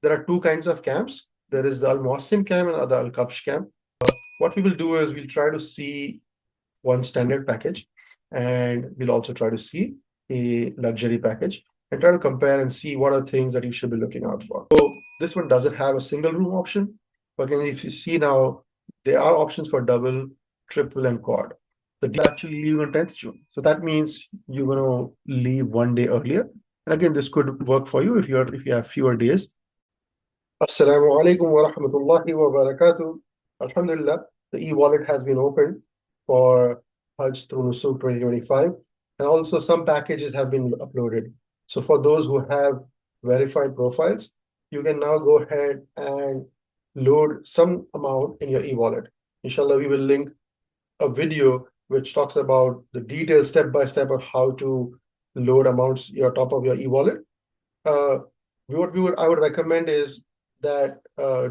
there are two kinds of camps. There is the Al Muhsin camp and the Al Kabsh camp. What we will do is we'll try to see one standard package, and we'll also try to see a luxury package and try to compare and see what are things that you should be looking out for. So this one doesn't have a single room option. But again, if you see now, there are options for double, triple, and quad. The deal actually leaving on 10th June. So that means you're going to leave one day earlier. And again, this could work for you if you have fewer days. Assalamu alaikum wa rahmatullahi wa barakatuh. Alhamdulillah, the e-wallet has been opened for Hajj through Nusuk 2025. And also some packages have been uploaded. So for those who have verified profiles, you can now go ahead and load some amount in your e-wallet. Inshallah, we will link a video which talks about the detailed step-by-step of how to load amounts your top of your e-wallet. I would recommend is that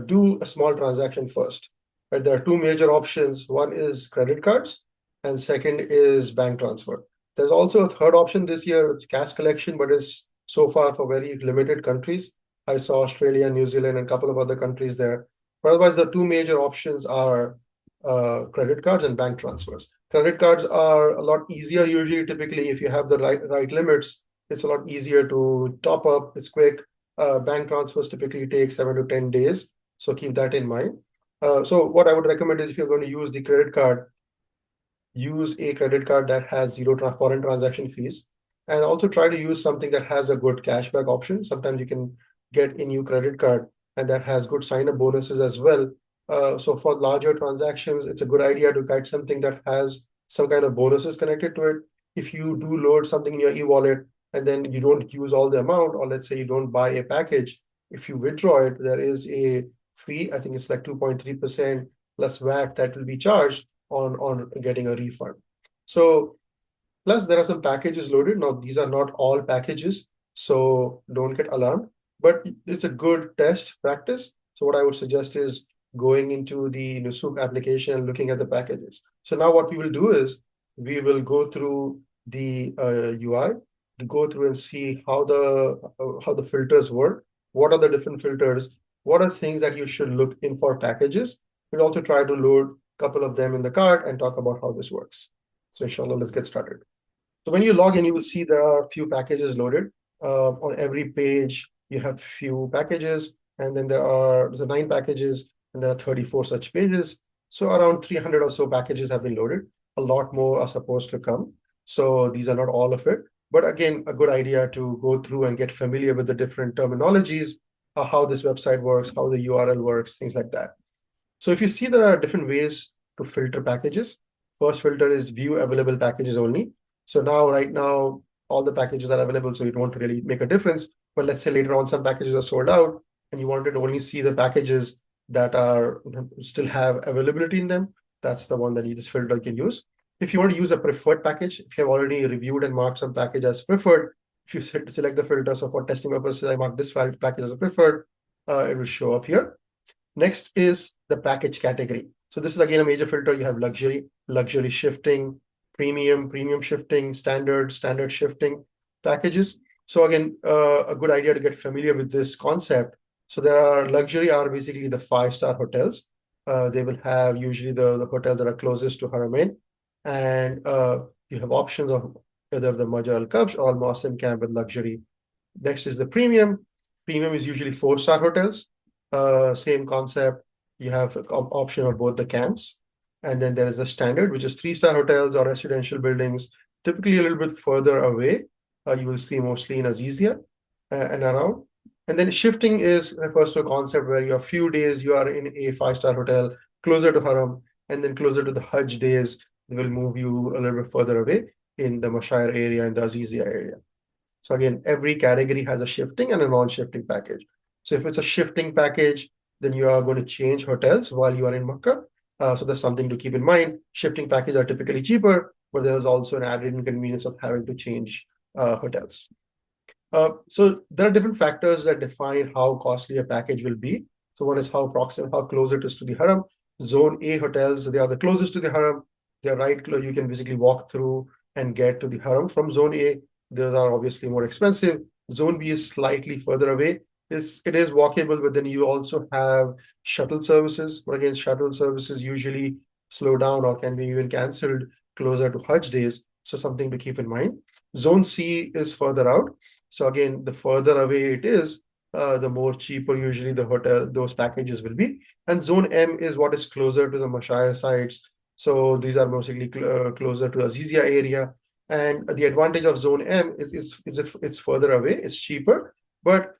do a small transaction first. Right? There are two major options. One is credit cards, and second is bank transfer. There's also a third option this year, it's cash collection, but it's so far for very limited countries. I saw Australia, New Zealand, and a couple of other countries there. But otherwise, the two major options are credit cards and bank transfers. Credit cards are a lot easier usually. Typically, if you have the right limits, it's a lot easier to top up. It's quick. Bank transfers typically take 7 to 10 days. So keep that in mind. So what I would recommend is if you're going to use the credit card, use a credit card that has zero foreign transaction fees, and also try to use something that has a good cashback option. Sometimes you can get a new credit card and that has good sign-up bonuses as well. So for larger transactions, it's a good idea to get something that has some kind of bonuses connected to it. If you do load something in your e-wallet and then you don't use all the amount, or let's say you don't buy a package, if you withdraw it, there is a fee. I think it's like 2.3% plus VAT that will be charged on getting a refund. So plus there are some packages loaded. Now, these are not all packages, so don't get alarmed, but it's a good test practice. So what I would suggest is going into the Nusuk application and looking at the packages. So now what we will do is we will go through the UI to go through and see how the filters work. What are the different filters? What are things that you should look in for packages? We'll also try to load a couple of them in the cart and talk about how this works. So inshallah, let's get started. So when you log in, you will see there are a few packages loaded. On every page, you have few packages, and then there's 9 packages, and there are 34 such pages. So around 300 or so packages have been loaded. A lot more are supposed to come. So these are not all of it. But again, a good idea to go through and get familiar with the different terminologies, how this website works, how the URL works, things like that. So if you see there are different ways to filter packages. First filter is view available packages only. So now, right now, all the packages are available, so it won't really make a difference. But let's say later on some packages are sold out and you wanted to only see the packages that are still have availability in them. That's the one that this filter can use. If you want to use a preferred package, if you have already reviewed and marked some package as preferred, if you select the filter, so for testing purposes, I mark this package as a preferred, it will show up here. Next is the package category. So this is again a major filter. You have luxury shifting, premium shifting, standard shifting packages. So again, a good idea to get familiar with this concept. So luxury are basically the 5-star hotels. They will have usually the hotels that are closest to Haramain. And you have options of either the Major Al-Kabsh or Al-Muhsin camp with luxury. Next is the premium. Premium is usually 4-star hotels. Same concept. You have an option of both the camps. And then there is a standard, which is 3-star hotels or residential buildings, typically a little bit further away. You will see mostly in Azizia and around. And then shifting refers to a concept where you have few days you are in a 5-star hotel closer to Haram, and then closer to the Hajj days, they will move you a little bit further away in the Mashair area and the Azizia area. So again, every category has a shifting and a non-shifting package. So if it's a shifting package, then you are going to change hotels while you are in Makkah. So that's something to keep in mind. Shifting packages are typically cheaper, but there is also an added inconvenience of having to change hotels. So there are different factors that define how costly a package will be. So one is how close it is to the Haram. Zone A hotels, they are the closest to the Haram. They're right close. You can basically walk through and get to the Haram from Zone A. Those are obviously more expensive. Zone B is slightly further away. it is walkable, but then you also have shuttle services. But again, shuttle services usually slow down or can be even cancelled closer to Hajj days. So something to keep in mind. Zone C is further out. So again, the further away it is, the more cheaper usually those packages will be. And Zone M is what is closer to the Mashayar sites. So these are mostly closer to Azizia area. And the advantage of Zone M it's further away, it's cheaper, but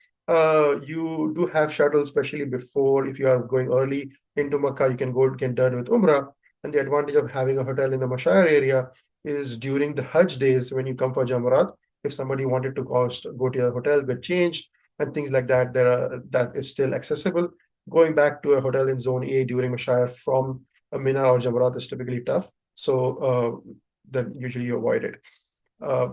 you do have shuttles, especially before if you are going early into Makkah, you can get done with Umrah. And the advantage of having a hotel in the Mashayar area is during the Hajj days when you come for Jamarat, if somebody wanted to go to a hotel, get changed, and things like that, that is still accessible. Going back to a hotel in Zone A during Mashayar from Mina or Jamarat is typically tough. So then usually you avoid it. Uh,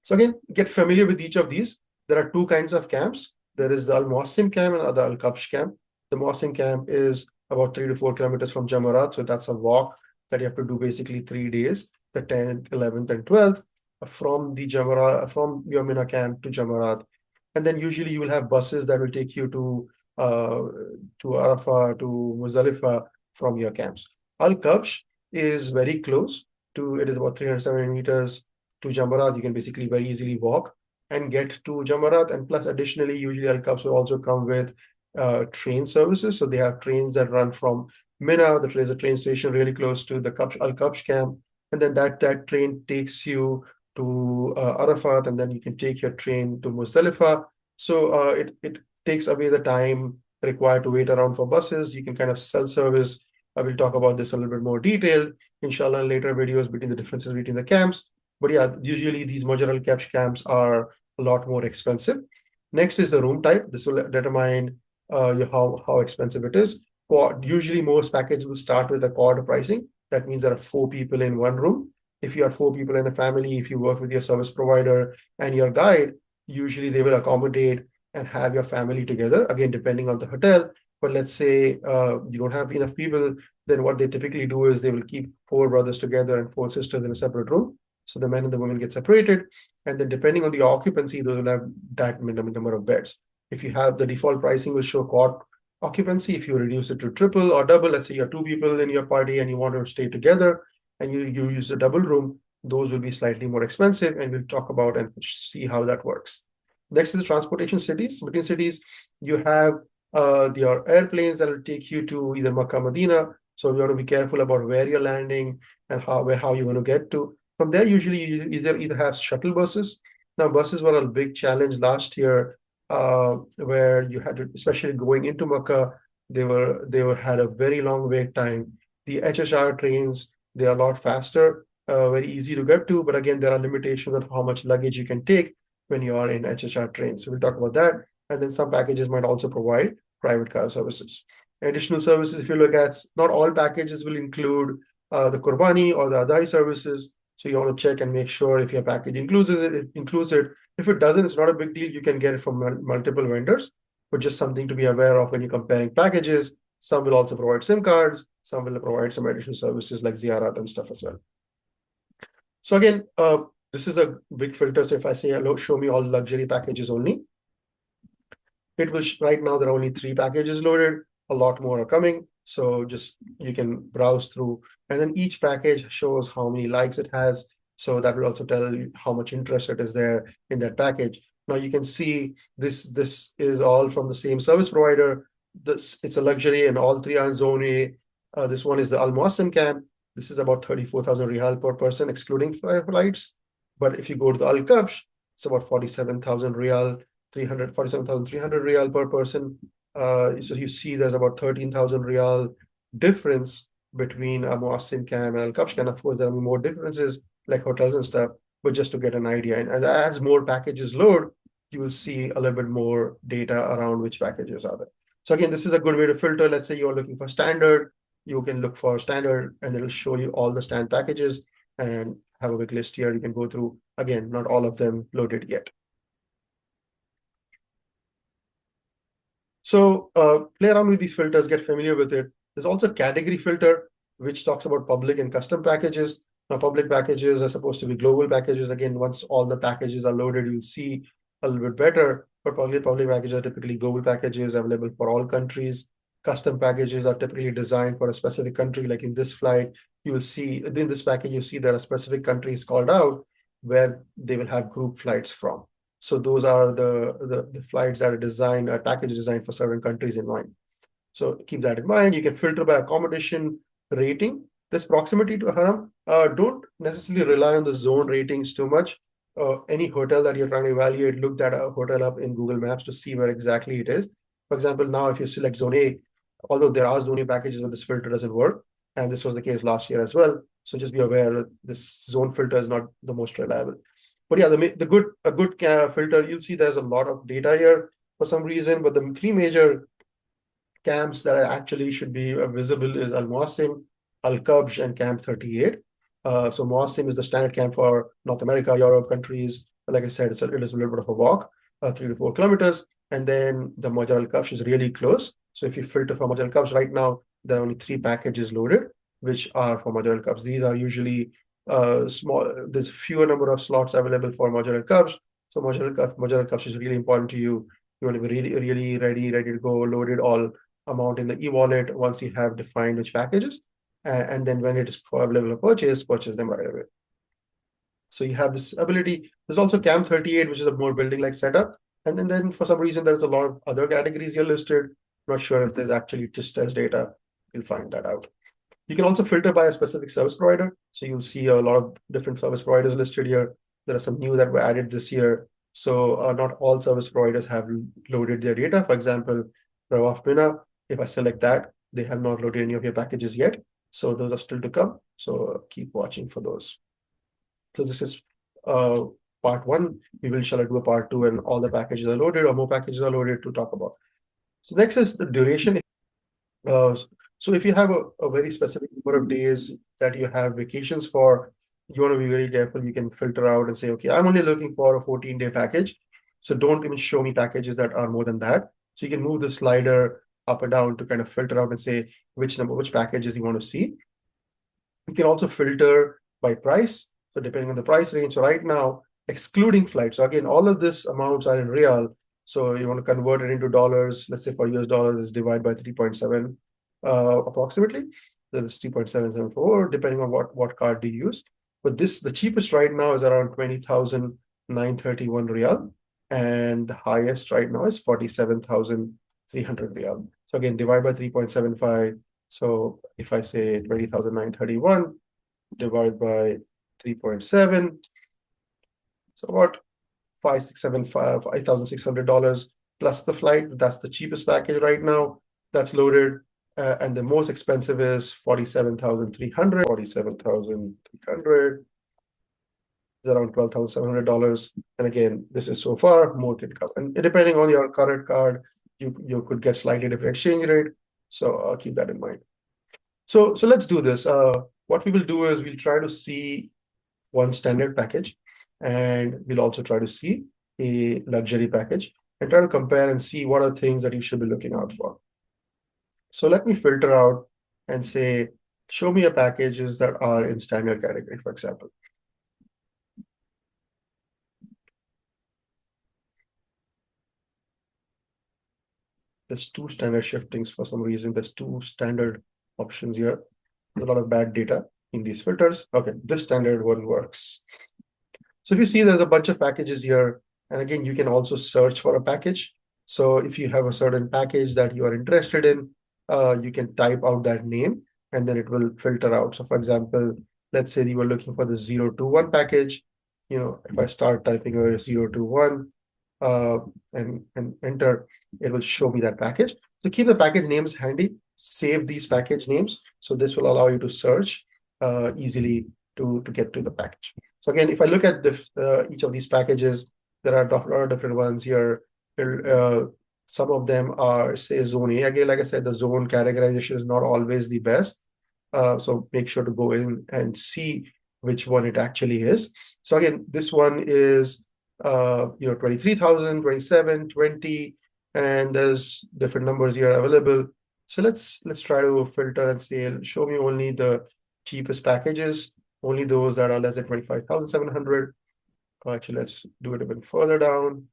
so again, get familiar with each of these. There are two kinds of camps. There is the Al Muassim camp and the Al Kabsh camp. The Muassim camp is about 3 to 4 kilometers from Jamarat. So that's a walk that you have to do basically 3 days, the 10th, 11th, and 12th, from the Jamarat, from your Mina camp to Jamarat. And then usually you will have buses that will take you to Arafah, to Muzdalifah from your camps. Al Kabsh is very close to, it is about 370 meters to Jamarat. You can basically very easily walk and get to Jamarat. And plus, additionally, usually Al Kabsh will also come with train services. So they have trains that run from Mina. There's a train station really close to the Al Kabsh camp. And then that train takes you to Arafat, and then you can take your train to Muzdalifah. So it takes away the time required to wait around for buses. You can kind of self-service. I will talk about this a little bit more detail, inshallah, in later videos between the differences between the camps. But yeah, usually these modular cash camps are a lot more expensive. Next is the room type. This will determine how expensive it is. Usually most packages will start with a quad pricing. That means there are 4 people in one room. If you are 4 people in a family, if you work with your service provider and your guide, usually they will accommodate and have your family together, again, depending on the hotel. But let's say you don't have enough people, then what they typically do is they will keep 4 brothers together and 4 sisters in a separate room. So the men and the women get separated. And then depending on the occupancy, those will have that minimum number of beds. If you have the default pricing will show quad occupancy. If you reduce it to triple or double, let's say you have 2 people in your party and you want to stay together and you use a double room, those will be slightly more expensive, and we'll talk about and see how that works. Next is transportation cities. Between cities, you have your airplanes that will take you to either Makkah, Medina. So you want to be careful about where you're landing and how you want to get to. From there, usually you either have shuttle buses. Now, buses were a big challenge last year, where you had to, especially going into Makkah, they had a very long wait time. The HHR trains, they are a lot faster, very easy to get to, but again, there are limitations on how much luggage you can take when you are in HHR trains. So we'll talk about that. And then some packages might also provide private car services. Additional services, if you look at, not all packages will include the Qurbani or the Adai services. So you want to check and make sure if your package includes it. If it doesn't, it's not a big deal. You can get it from multiple vendors, but just something to be aware of when you're comparing packages. Some will also provide SIM cards. Some will provide some additional services like Ziyarat and stuff as well. So again, this is a big filter. So if I say, hello, show me all luxury packages only, it will right now there are only 3 packages loaded. A lot more are coming. So just you can browse through, and then each package shows how many likes it has. So that will also tell you how much interest it is there in that package. Now you can see this is all from the same service provider. It's a luxury, and all 3 are in Zone A. This one is the Al Muassim camp. This is about 34,000 riyal per person, excluding flights. But if you go to the Al Kabsh, it's about 47,000 riyal, 47,300 riyal per person. So you see there's about 13,000 riyal difference between a Muassim camp and Al Kabsh camp. Of course, there are more differences like hotels and stuff, but just to get an idea. And as more packages load, you will see a little bit more data around which packages are there. So again, this is a good way to filter. Let's say you're looking for standard, you can look for standard and it'll show you all the stand packages and have a big list here. You can go through, again, not all of them loaded yet. So play around with these filters, get familiar with it. There's also a category filter, which talks about public and custom packages. Now, public packages are supposed to be global packages. Again, once all the packages are loaded, you'll see a little bit better. but public packages are typically global packages available for all countries. Custom packages are typically designed for a specific country. Like in this flight, you will see in this package, you see there are specific countries called out where they will have group flights from. So those are the flights that are designed, a package designed for certain countries in mind. So keep that in mind. You can filter by accommodation rating. This proximity to Haram, don't necessarily rely on the zone ratings too much. Any hotel that you're trying to evaluate, look that hotel up in Google Maps to see where exactly it is. For example, now if you select zone A, although there are zone A packages where this filter doesn't work, and this was the case last year as well. So just be aware that this zone filter is not the most reliable. But yeah, a good filter, you'll see there's a lot of data here for some reason, but the three major camps that actually should be visible is Al Muasim, Al Kabsh, and Camp 38. So Muasim is the standard camp for North America, Europe countries. Like I said, it is a little bit of a walk, 3 to 4 kilometers. And then the Majar Al Kabsh is really close. So if you filter for Majar Al Kabsh right now, there are only 3 packages loaded, which are for Majar Al Kabsh. These are usually small. There's fewer number of slots available for Majar Al Kabsh. So Majar Al Kabsh is really important to you. You want to be really ready to go, loaded all amount in the e-wallet once you have defined which packages, and then when it is available to purchase them right away. So you have this ability. There's also Camp 38, which is a more building-like setup. And then for some reason, there's a lot of other categories here listed. Not sure if there's actually just test data. You'll find that out. You can also filter by a specific service provider. So you'll see a lot of different service providers listed here. There are some new that were added this year. So not all service providers have loaded their data. For example, Rawaf Mina, if I select that, they have not loaded any of your packages yet. So those are still to come. So keep watching for those. So this is part 1. We will shall do a part 2 when all the packages are loaded or more packages are loaded to talk about. So next is the duration. So if you have a very specific number of days that you have vacations for, you want to be very careful. You can filter out and say, okay, I'm only looking for a 14-day package. So don't even show me packages that are more than that. So you can move the slider up and down to kind of filter out and say which packages you want to see. You can also filter by price. So depending on the price range. So right now, excluding flights. So again, all of this amounts are in real. So you want to convert it into dollars. Let's say for US dollars, it's divided by 3.7 approximately. That is 3.774, depending on what card do you use. But the cheapest right now is around 20,931 real. And the highest right now is 47,300 real. So again, divide by 3.75. So if I say 20,931 divide by 3.7, so about $5,600 plus the flight. That's the cheapest package right now. That's loaded. And the most expensive is 47,300. 47,300 is around $12,700. And again, this is so far, more can come. And depending on your current card, you could get slightly different exchange rate. So keep that in mind. So let's do this. What we will do is we'll try to see one standard package, and we'll also try to see a luxury package and try to compare and see what are things that you should be looking out for. So let me filter out and say, show me a packages that are in standard category, for example. There's 2 standard shiftings for some reason. There's 2 standard options here. A lot of bad data in these filters. Okay, this standard one works. So if you see, there's a bunch of packages here. And again, you can also search for a package. So if you have a certain package that you are interested in, you can type out that name and then it will filter out. So for example, let's say you were looking for the 021 package. If I start typing 021 and enter, it will show me that package. So keep the package names handy, save these package names. So this will allow you to search easily to get to the package. So again, if I look at each of these packages, there are a lot of different ones here. Some of them are, say, zone A. Again, like I said, the zone categorization is not always the best. So make sure to go in and see which one it actually is. So again, this one is 23,000, 27, 20, and there's different numbers here available. So let's try to filter and say, show me only the cheapest packages, only those that are less than 25,700. Actually, let's do it a bit further down.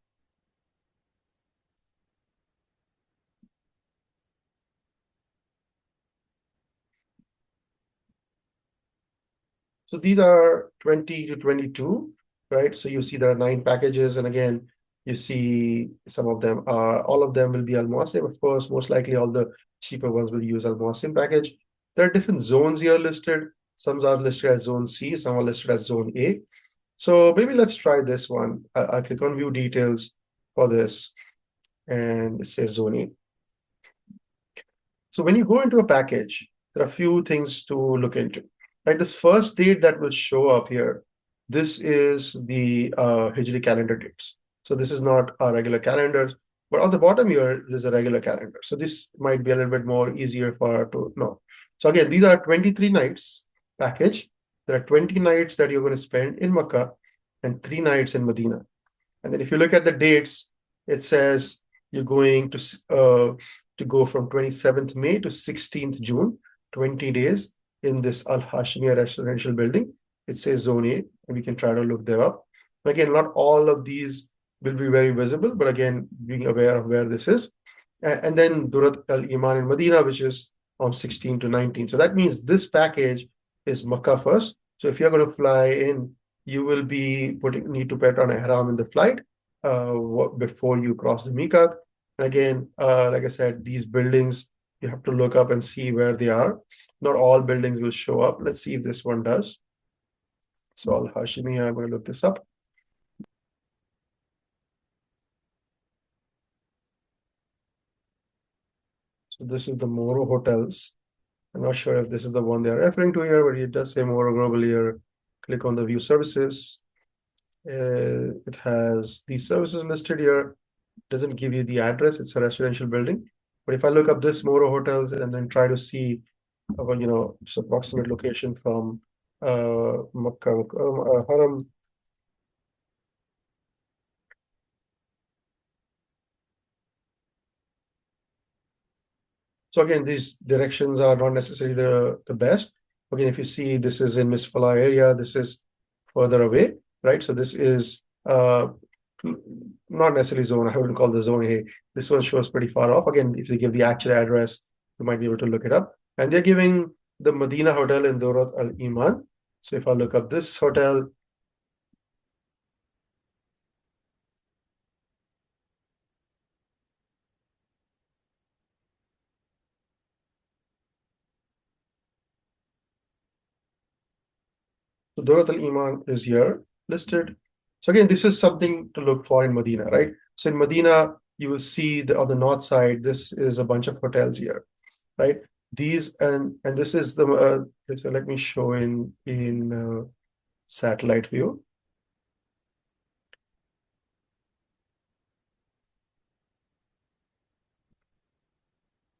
So these are 20 to 22, right? So you see there are 9 packages, and again, you see some of them are, all of them will be Al Muasim. Of course, most likely all the cheaper ones will use Al Muasim package. There are different zones here listed. Some are listed as zone C, some are listed as zone A. So maybe let's try this one. I'll click on view details for this, and it says zone A. So when you go into a package, there are a few things to look into. Right, this first date that will show up here, this is the Hijri calendar dates. So this is not our regular calendars, but on the bottom here, there's a regular calendar. So this might be a little bit more easier for to know. So again, these are 23 nights package. There are 20 nights that you're going to spend in Makkah and 3 nights in Medina. And then if you look at the dates, it says you're going to go from 27th May to 16th June, 20 days in this Al Hashmiya residential building. It says Zone A, and we can try to look them up. But again, not all of these will be very visible, but again, being aware of where this is. And then Durat Al Iman in Medina, which is from 16 to 19. So that means this package is Makkah first. So if you're going to fly in, you will be need to put on ihram in the flight before you cross the miqat. Again, like I said, these buildings, you have to look up and see where they are. Not all buildings will show up. Let's see if this one does. So Al Hashimi, I'm going to look this up. So this is the Moro Hotels. I'm not sure if this is the one they're referring to here, but it does say Moro Global here. Click on the view services. It has these services listed here. Doesn't give you the address. It's a residential building. But if I look up this Moro Hotels and then try to see, just approximate location from Makkah, Haram. So again, these directions are not necessarily the best. Again, if you see, this is in Misfala area, this is further away, right? So this is not necessarily zone. I wouldn't call the zone A. This one shows pretty far off. Again, if they give the actual address, you might be able to look it up. And they're giving the Medina Hotel in Durat Al Iman. So if I look up this hotel, so Durat Al Iman is here listed. So again, this is something to look for in Medina, right? So in Medina, you will see on the north side, this is a bunch of hotels here, right? These and this is the so let me show in satellite view.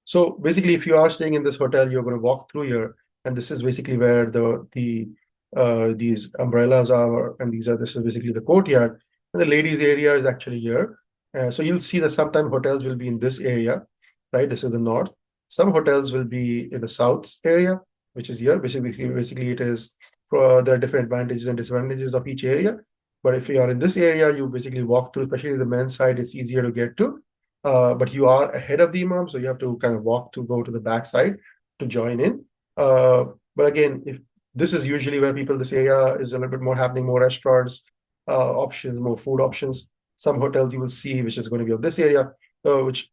So basically, if you are staying in this hotel, you're going to walk through here, and this is basically where these umbrellas are, and this is basically the courtyard, and the ladies' area is actually here. So you'll see that sometimes hotels will be in this area, right? This is the north. Some hotels will be in the south area, which is here. Basically, it is there are different advantages and disadvantages of each area. But if you are in this area, you basically walk through, especially the men's side, it's easier to get to. But you are ahead of the imam, so you have to kind of walk to go to the back side to join in. But again, if this is usually where people, this area is a little bit more happening, more restaurants, options, more food options. Some hotels you will see, which is going to be of this area, which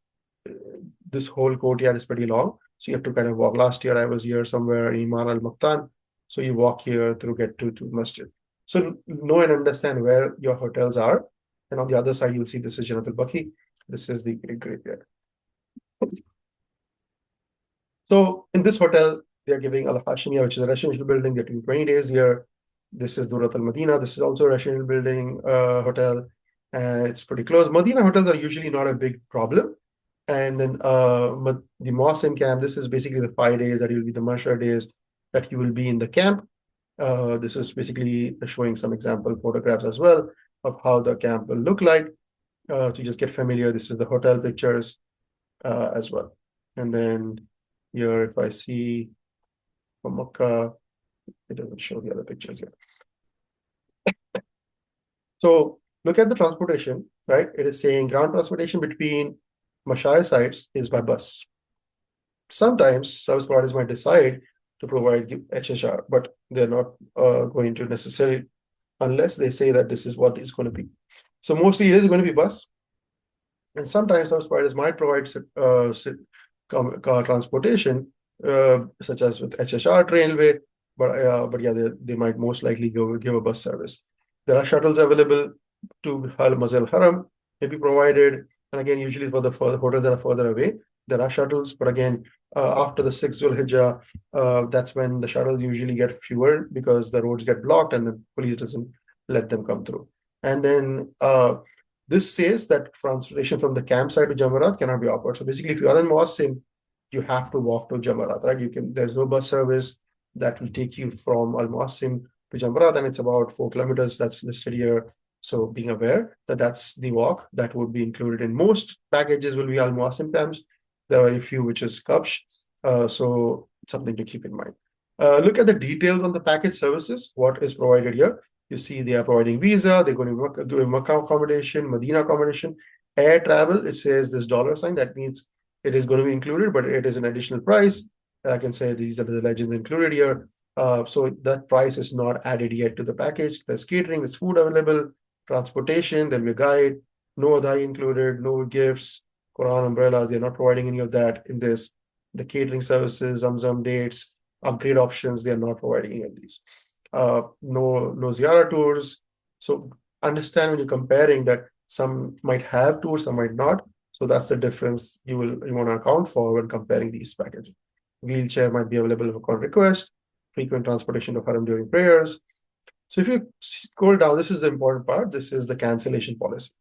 this whole courtyard is pretty long. So you have to kind of walk. Last year I was here somewhere in Iman Al Muqtan. So you walk here to get to masjid. So know and understand where your hotels are. And on the other side, you'll see this is Jannat al-Baqi. This is the graveyard. So in this hotel, they're giving Al Hashimiya, which is a residential building. They're doing 20 days here. This is Durat Al Medina. This is also a residential building hotel. And it's pretty close. Medina hotels are usually not a big problem. And then the Muasim camp, this is basically the 5 days that will be the Mashar days that you will be in the camp. This is basically showing some example photographs as well of how the camp will look like. To just get familiar, this is the hotel pictures as well. And then here, if I see from Makkah, it doesn't show the other pictures here. So look at the transportation, right? It is saying ground transportation between Mashar sites is by bus. Sometimes service providers might decide to provide HHR, but they're not going to necessarily, unless they say that this is what it's going to be. So mostly it is going to be bus. And sometimes service providers might provide car transportation, such as with HHR Trailway, but yeah, they might most likely give a bus service. There are shuttles available to Al Mazal Haram, may be provided, and again, usually for the hotels that are further away, there are shuttles. But again, after the 6th Dhul Hijjah, that's when the shuttles usually get fewer because the roads get blocked and the police doesn't let them come through. And then this says that transportation from the campsite to Jamarat cannot be offered. So basically, if you are in Muassim, you have to walk to Jamarat, right? There's no bus service that will take you from Al Muassim to Jamarat, and it's about 4 kilometers. That's listed here. So being aware that that's the walk that would be included in most packages will be Al Muassim camps. There are very few which is Kabsh. So something to keep in mind. Look at the details on the package services, what is provided here. You see they are providing visa, they're going to do a Makkah accommodation, Medina accommodation, air travel. It says this dollar sign. That means it is going to be included, but it is an additional price. I can say these are the legends included here. So that price is not added yet to the package. There's catering, there's food available, transportation, there'll be a guide, no adai included, no gifts, Quran umbrellas. They're not providing any of that in this. The catering services, Zamzam dates, upgrade options, they are not providing any of these. No Ziyara tours. So understand when you're comparing that some might have tours, some might not. So that's the difference you want to account for when comparing these packages. Wheelchair might be available upon request, frequent transportation to Haram during prayers. So if you scroll down, this is the important part. This is the cancellation policy.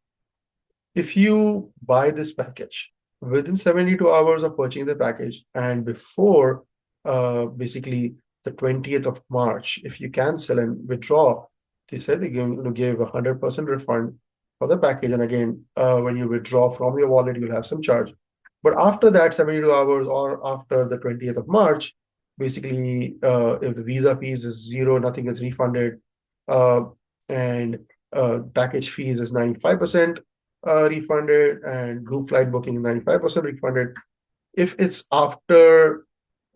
If you buy this package within 72 hours of purchasing the package and before basically the 20th of March, if you cancel and withdraw, they said they're going to give 100% refund for the package. And again, when you withdraw from your wallet, you'll have some charge. But after that 72 hours or after the 20th of March, basically, if the visa fees is zero, nothing gets refunded, and package fees is 95% refunded, and group flight booking is 95% refunded. If it's after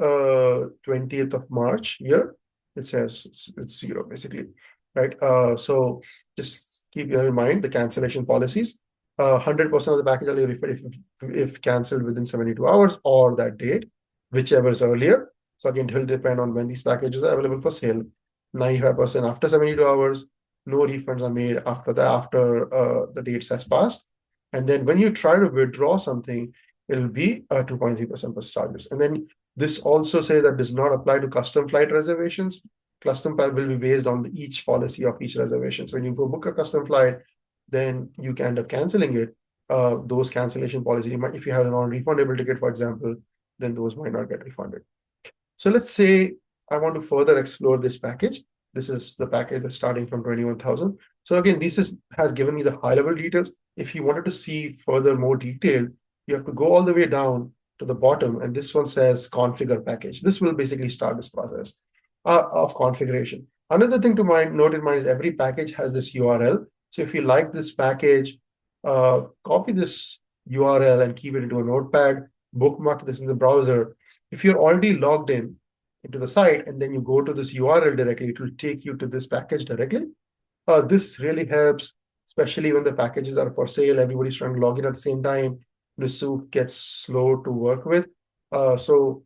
20th of March here, it says it's zero basically, right? So just keep in mind the cancellation policies. 100% of the package will be refunded if canceled within 72 hours or that date, whichever is earlier. So again, it will depend on when these packages are available for sale. 95% after 72 hours, no refunds are made after the dates has passed. And then when you try to withdraw something, it'll be 2.3% plus charges. And then this also says that does not apply to custom flight reservations. Custom flight will be based on each policy of each reservation. So when you go book a custom flight, then you can end up canceling it. Those cancellation policies, if you have a non-refundable ticket, for example, then those might not get refunded. So let's say I want to further explore this package. This is the package that's starting from 21,000. So again, this has given me the high-level details. If you wanted to see further more detail, you have to go all the way down to the bottom, and this one says configure package. This will basically start this process of configuration. Another thing to note in mind is every package has this URL. So if you like this package, copy this URL and keep it into a notepad, bookmark this in the browser. If you're already logged in into the site and then you go to this URL directly, it will take you to this package directly. This really helps, especially when the packages are for sale. Everybody's trying to log in at the same time. Nusuk gets slow to work with. So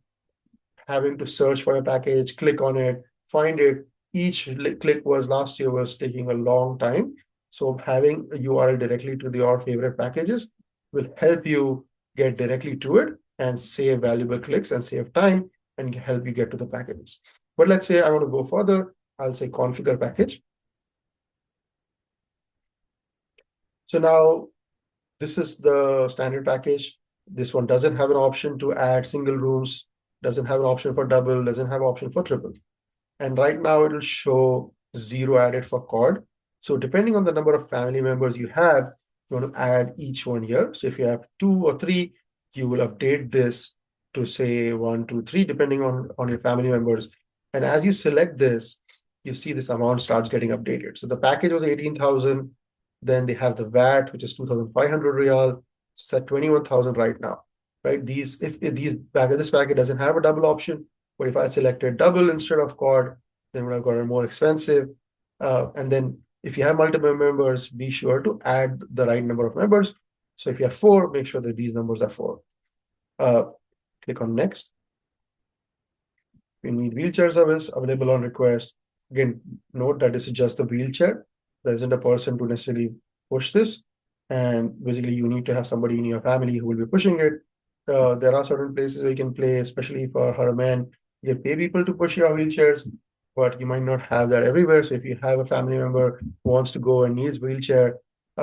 having to search for a package, click on it, find it. Each click last year was taking a long time. So having a URL directly to your favorite packages will help you get directly to it and save valuable clicks and save time and help you get to the packages. But let's say I want to go further. I'll say configure package. So now this is the standard package. This one doesn't have an option to add single rooms, doesn't have an option for double, doesn't have an option for triple. And right now it will show zero added for quad. So depending on the number of family members you have, you want to add each one here. So if you have 2 or 3, you will update this to say 1, 2, 3, depending on your family members. And as you select this, you see this amount starts getting updated. So the package was 18,000. Then they have the VAT, which is 2,500 Riyal. It's at 21,000 right now, right? This package doesn't have a double option. But if I selected double instead of quad, then would have got it more expensive. And then if you have multiple members, be sure to add the right number of members. So if you have 4, make sure that these numbers are 4. Click on next. We need wheelchair service available on request. Again, note that this is just a wheelchair. There isn't a person to necessarily push this. And basically, you need to have somebody in your family who will be pushing it. There are certain places where you can play, especially for her man. You can pay people to push your wheelchairs, but you might not have that everywhere. So if you have a family member who wants to go and needs wheelchair,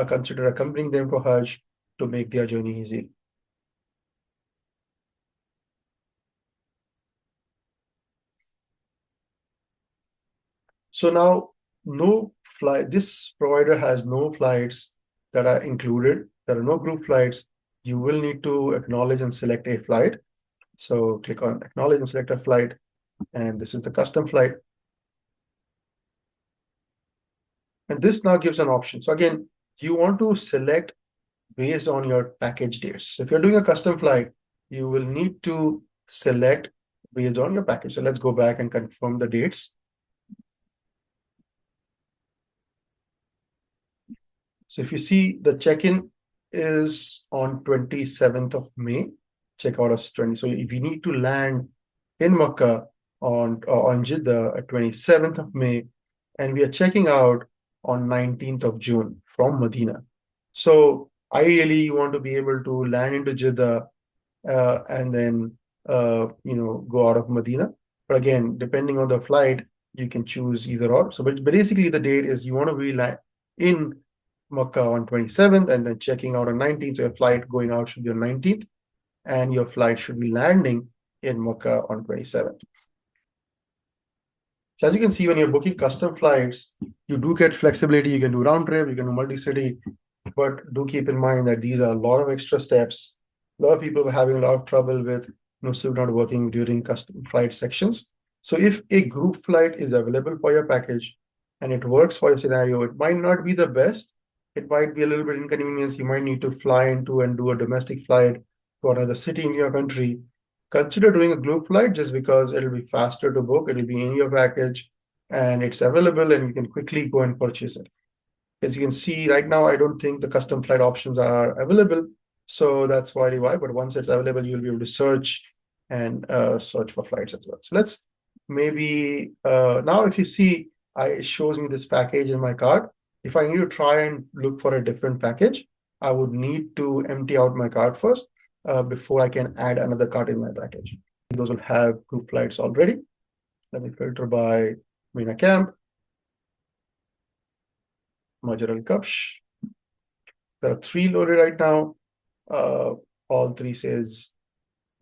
consider accompanying them for Hajj to make their journey easy. So now this provider has no flights that are included. There are no group flights. You will need to acknowledge and select a flight. So click on acknowledge and select a flight. And this is the custom flight. And this now gives an option. So again, you want to select based on your package dates. So if you're doing a custom flight, you will need to select based on your package. So let's go back and confirm the dates. So if you see, the check-in is on 27th of May, checkout is 20. So if you need to land in Makkah on Jeddah at 27th of May, and we are checking out on 19th of June from Medina. So ideally, you want to be able to land into Jeddah and then go out of Medina. But again, depending on the flight, you can choose either or. So, but basically, the date is you want to be in Makkah on 27th and then checking out on 19th. So your flight going out should be on 19th, and your flight should be landing in Makkah on 27th. So as you can see, when you're booking custom flights, you do get flexibility. You can do round trip, you can do multi-city, but do keep in mind that these are a lot of extra steps. A lot of people are having a lot of trouble with Nusuk not working during custom flight sections. So if a group flight is available for your package and it works for your scenario, it might not be the best. It might be a little bit inconvenience. You might need to fly into and do a domestic flight to another city in your country. Consider doing a group flight just because it'll be faster to book. It'll be in your package and it's available and you can quickly go and purchase it. As you can see right now, I don't think the custom flight options are available. So that's why. But once it's available, you'll be able to search and search for flights as well. So let's maybe now if you see, it shows me this package in my cart. If I need to try and look for a different package, I would need to empty out my cart first before I can add another cart in my package. Those will have group flights already. Let me filter by Mina Camp, Majar Al Kapsh. There are 3 loaded right now. All 3 says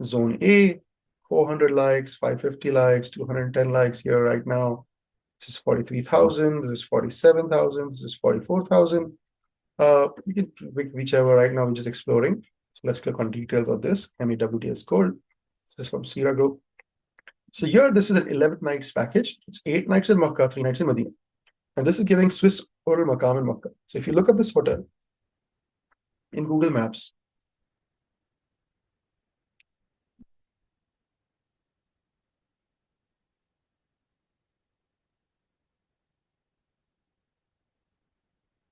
Zone A, 400 likes, 550 likes, 210 likes here right now. This is 43,000. This is 47,000. This is 44,000. We can pick whichever right now. We're just exploring. So let's click on details of this. MEWTS code. This is from Sierra Group. So here, this is an 11 nights package. It's 8 nights in Makkah, 3 nights in Medina. And this is giving Swiss Hotel Maqam in Makkah. So if you look at this hotel in Google Maps,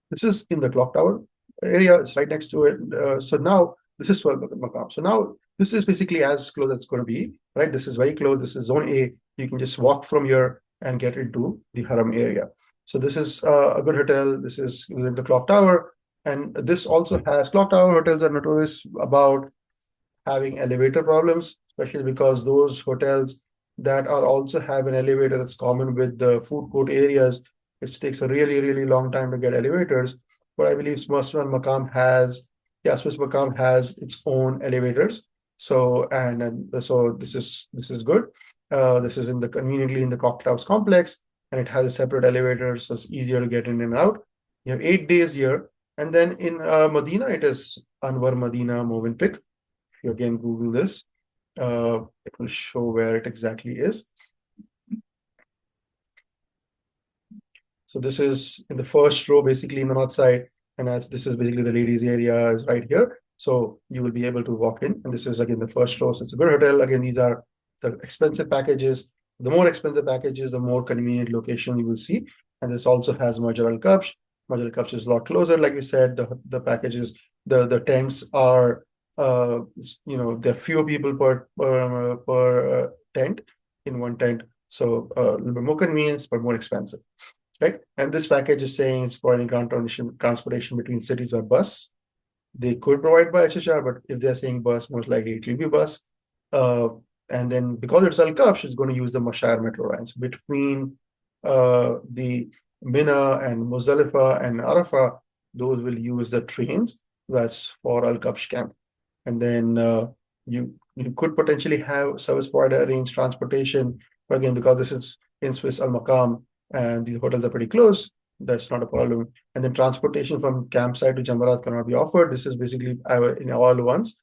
this is in the clock tower area. It's right next to it. So now this is Swell Maqam. So now this is basically as close as it's going to be, right? This is very close. This is Zone A. You can just walk from here and get into the Haram area. So this is a good hotel. This is within the clock tower. And this also has clock tower hotels are notorious about having elevator problems, especially because those hotels that are also have an elevator that's common with the food court areas, it takes a really, really long time to get elevators. But I believe Swiss Maqam has its own elevators. So so this is good. This is conveniently in the Cocktails complex, and it has a separate elevator, so it's easier to get in and out. You have 8 days here, and then in Medina, it is Anwar Medina Movenpick. If you again Google this, it will show where it exactly is. So this is in the first row, basically in the north side, and as this is basically the ladies' area is right here. So you will be able to walk in, and this is again the first row. So it's a good hotel. Again, these are the expensive packages. The more expensive packages, the more convenient location you will see. And this also has Major Al Kapsh. Major Al Kapsh is a lot closer, like we said. The packages, the tents are, there are fewer people per tent in one tent. So a little bit more convenience, but more expensive, right? And this package is saying it's for any ground transportation between cities by bus. They could provide by HHR, but if they're saying bus, most likely it will be bus. And then because it's Al Kapsh, it's going to use the Mashar metro lines between the Mina and Muzdalifah and Arafah. Those will use the trains. That's for Al Kapsh camp. And then you could potentially have service provider arrange transportation. But again, because this is in Swiss Al Maqam and the hotels are pretty close, that's not a problem. And then transportation from campsite to Jamarat cannot be offered. This is basically in all ones.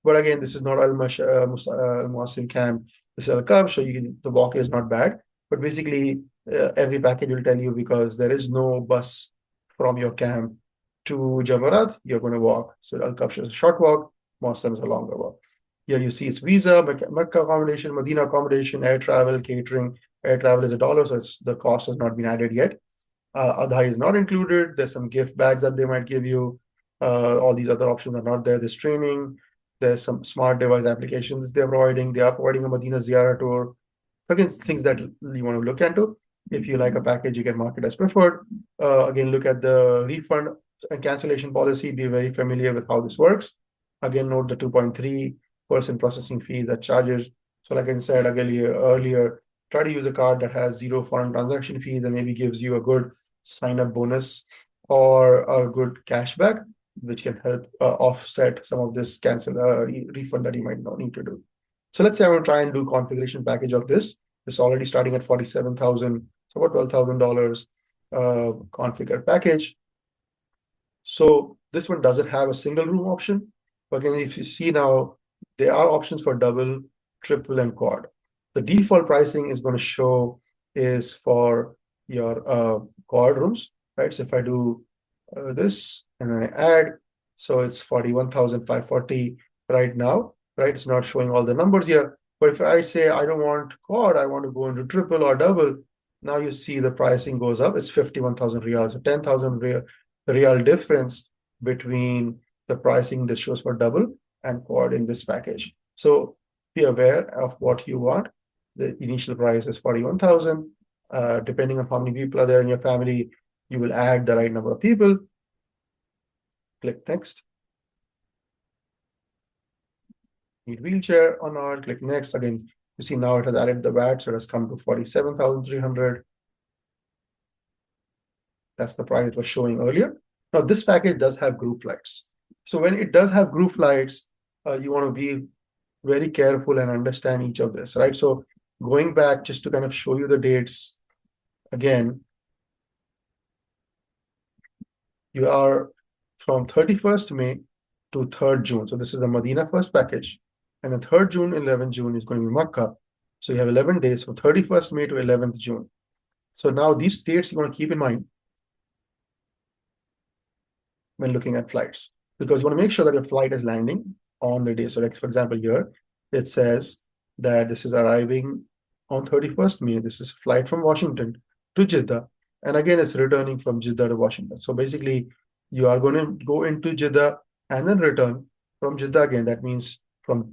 But again, this is not Al Muasim camp. This is Al Kab, so the walk is not bad. But basically, every package will tell you because there is no bus from your camp to Jamarat, you're going to walk. So Al Kab is a short walk, Muasim is a longer walk. Here you see it's visa, Mecca accommodation, Medina accommodation, air travel, catering. Air travel is $1, so the cost has not been added yet. Adha is not included. There's some gift bags that they might give you. All these other options are not there. There's training. There's some smart device applications they're providing. They are providing a Medina Ziyara tour. Again, things that you want to look into. If you like a package, you can mark it as preferred. Again, look at the refund and cancellation policy. Be very familiar with how this works. Again, note the 2.3% processing fees that charges. So like I said earlier, try to use a card that has 0 foreign transaction fees and maybe gives you a good sign-up bonus or a good cashback, which can help offset some of this refund that you might not need to do. So let's say I want to try and do configuration package of this. This is already starting at $47,000, so about $12,000 configure package. So this one doesn't have a single room option. But again, if you see now, there are options for double, triple, and quad. The default pricing is going to show is for your quad rooms, right? So if I do this and then I add, so it's 41,540 right now, right? It's not showing all the numbers here. But if I say I don't want quad, I want to go into triple or double, now you see the pricing goes up. It's 51,000 riyals, so 10,000 real difference between the pricing that shows for double and quad in this package. So be aware of what you want. The initial price is 41,000. Depending on how many people are there in your family, you will add the right number of people. Click next. Need wheelchair or not? Click next. Again, you see now it has added the VAT, so it has come to 47,300. That's the price it was showing earlier. Now this package does have group flights. So when it does have group flights, you want to be very careful and understand each of this, right? So going back just to kind of show you the dates again, you are from 31st May to 3rd June. So this is the Medina first package. And then 3rd June, 11th June is going to be Makkah. So you have 11 days from 31st May to 11th June. So now these dates you want to keep in mind when looking at flights, because you want to make sure that your flight is landing on the day. So like, for example, here, it says that this is arriving on 31st May. This is flight from Washington to Jeddah. And again, it's returning from Jeddah to Washington. So basically, you are going to go into Jeddah and then return from Jeddah again. That means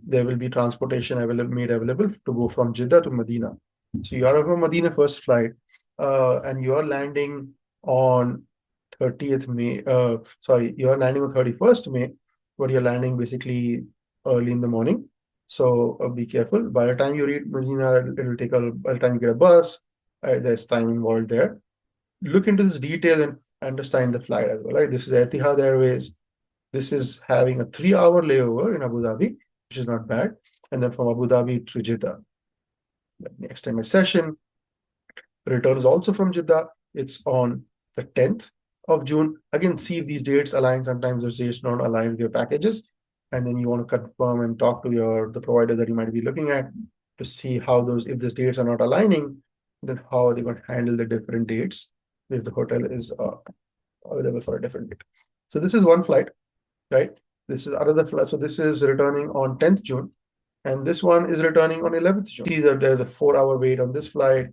there will be transportation made available to go from Jeddah to Medina. So you are on a Medina first flight, and you are landing on 30th May. You are landing on 31st May, but you're landing basically early in the morning. So be careful. By the time you reach Medina, it will take by the time you get a bus, there's time involved there. Look into this detail and understand the flight as well, right? This is Etihad Airways. This is having a 3-hour layover in Abu Dhabi, which is not bad. And then from Abu Dhabi to Jeddah. Let me extend my session. Return is also from Jeddah. It's on the 10th of June. Again, see if these dates align. Sometimes those dates don't align with your packages. And then you want to confirm and talk to the provider that you might be looking at to see if these dates are not aligning, then how are they going to handle the different dates if the hotel is available for a different date. So this is one flight, right? This is another flight. So this is returning on 10th June. And this one is returning on 11th June. See that there's a 4-hour wait on this flight.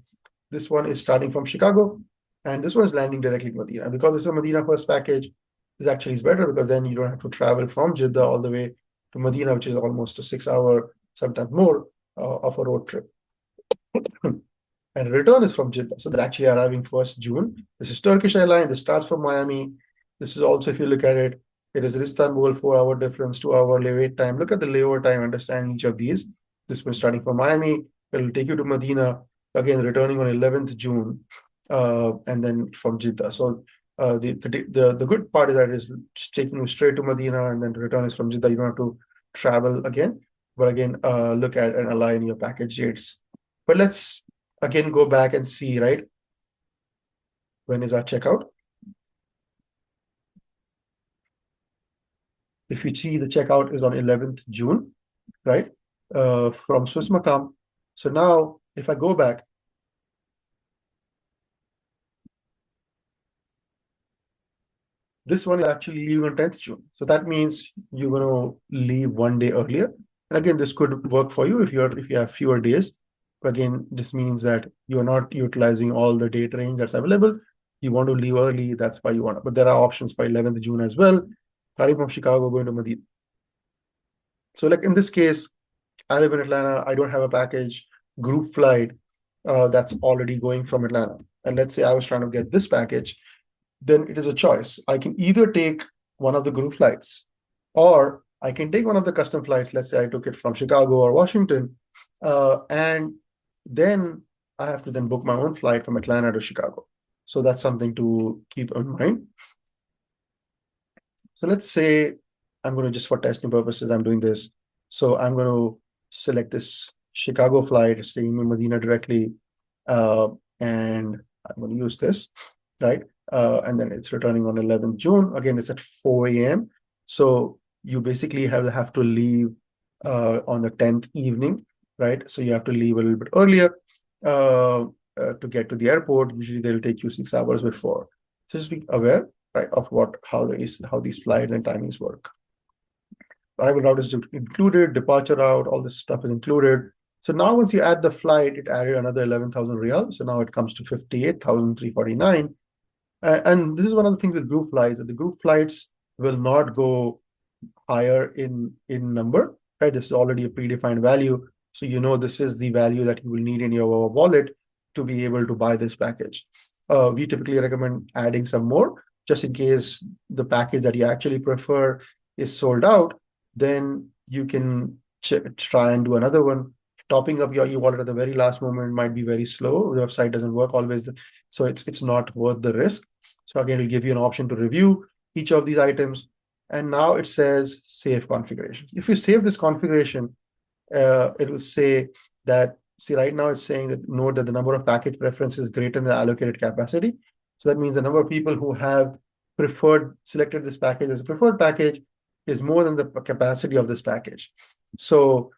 This one is starting from Chicago, and this one is landing directly in Medina. Because this is a Medina first package, this actually is better because then you don't have to travel from Jeddah all the way to Medina, which is almost a 6-hour, sometimes more, of a road trip. And return is from Jeddah. So they're actually arriving 1st June. This is Turkish Airlines. This starts from Miami. This is also, if you look at it, it is Istanbul, 4-hour difference, 2-hour wait time. Look at the layover time, understand each of these. This one starting from Miami. It will take you to Medina, again, returning on 11th June, and then from Jeddah. So the good part is that it is taking you straight to Medina, and then the return is from Jeddah. You don't have to travel again. But again, look at and align your package dates. But let's again go back and see, right? When is our checkout? If you see, the checkout is on 11th June, right? From Swiss Macam. So now if I go back, this one is actually leaving on 10th June. So that means you're going to leave one day earlier. And again, this could work for you if you have fewer days. But again, this means that you're not utilizing all the day trains that's available. You want to leave early, that's why you want to. But there are options for 11th June as well. Starting from Chicago, going to Medina. So like in this case, I live in Atlanta. I don't have a package group flight that's already going from Atlanta. And let's say I was trying to get this package, then it is a choice. I can either take one of the group flights, or I can take one of the custom flights. Let's say I took it from Chicago or Washington, and then I have to then book my own flight from Atlanta to Chicago. So that's something to keep in mind. So let's say I'm going to, just for testing purposes, I'm doing this. So I'm going to select this Chicago flight, staying in Medina directly, and I'm going to use this, right? And then it's returning on 11th June. Again, it's at 4 a.m. So you basically have to leave on the 10th evening, right? So you have to leave a little bit earlier to get to the airport. Usually they'll take you 6 hours before. So just be aware, right, of how these flights and timings work. Arrival route is included, departure route, all this stuff is included. So now once you add the flight, it added another 11,000 riyal. So now it comes to 58,349. And this is one of the things with group flights, that the group flights will not go higher in number, right? This is already a predefined value. So you know this is the value that you will need in your wallet to be able to buy this package. We typically recommend adding some more, just in case the package that you actually prefer is sold out, then you can try and do another one. Topping up your wallet at the very last moment might be very slow. The website doesn't work always, so it's not worth the risk. So again, it'll give you an option to review each of these items. And now it says save configuration. If you save this configuration, it will say that, see, right now it's saying that note that the number of package preferences is greater than the allocated capacity. So that means the number of people who have selected this package as a preferred package is more than the capacity of this package. So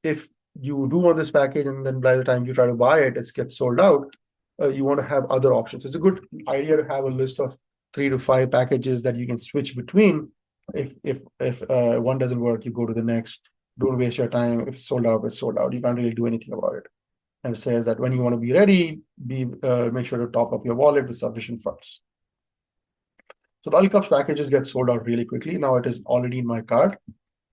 if you do want this package and then by the time you try to buy it, it gets sold out, you want to have other options. It's a good idea to have a list of 3 to 5 packages that you can switch between. If one doesn't work, you go to the next. Don't waste your time. If it's sold out, it's sold out. You can't really do anything about it. And it says that when you want to be ready, make sure to top up your wallet with sufficient funds. So the Al-Cups packages get sold out really quickly. Now it is already in my cart.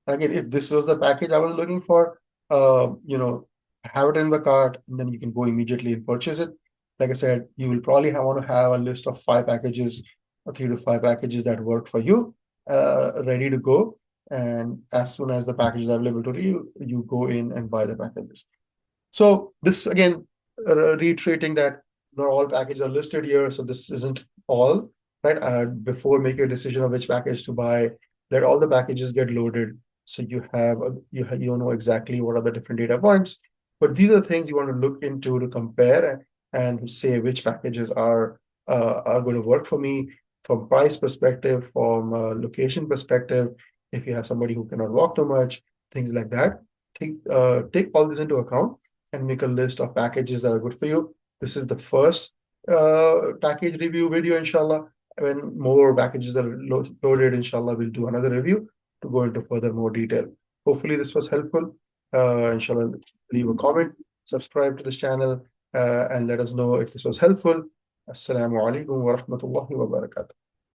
Again, if this was the package I was looking for, have it in the cart, and then you can go immediately and purchase it. Like I said, you will probably want to have a list of 5 packages, or 3 to 5 packages that work for you, ready to go. And as soon as the package is available to you, you go in and buy the packages. So this, again, reiterating that not all packages are listed here. So this isn't all, right? Before making a decision of which package to buy, let all the packages get loaded. So you know exactly what are the different data points. But these are things you want to look into to compare and say which packages are going to work for me from price perspective, from location perspective. If you have somebody who cannot walk too much, things like that, take all this into account and make a list of packages that are good for you. This is the first package review video, inshallah. When more packages are loaded, inshallah, we'll do another review to go into further more detail. Hopefully this was helpful. Inshallah, leave a comment, subscribe to this channel, and let us know if this was helpful. Assalamu alaikum wa rahmatullahi wa barakatuh.